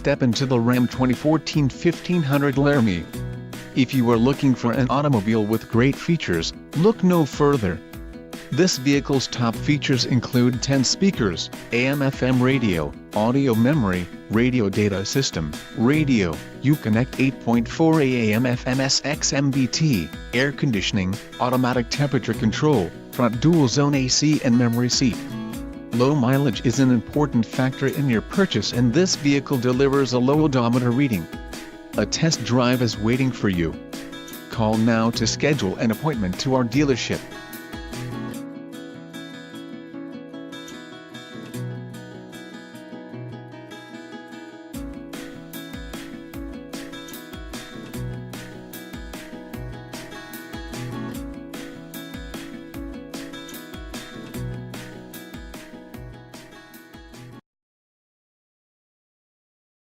step into the Ram 2014 1500 Laramie. If you are looking for an automobile with great features, look no further. This vehicle's top features include 10 speakers, AM/FM radio, audio memory, radio data system, radio, Uconnect 8.4 AM/FM SXMBT, air conditioning, automatic temperature control, front dual-zone AC and memory seat. Low mileage is an important factor in your purchase, and this vehicle delivers a low odometer reading. A test drive is waiting for you. Call now to schedule an appointment to our dealership.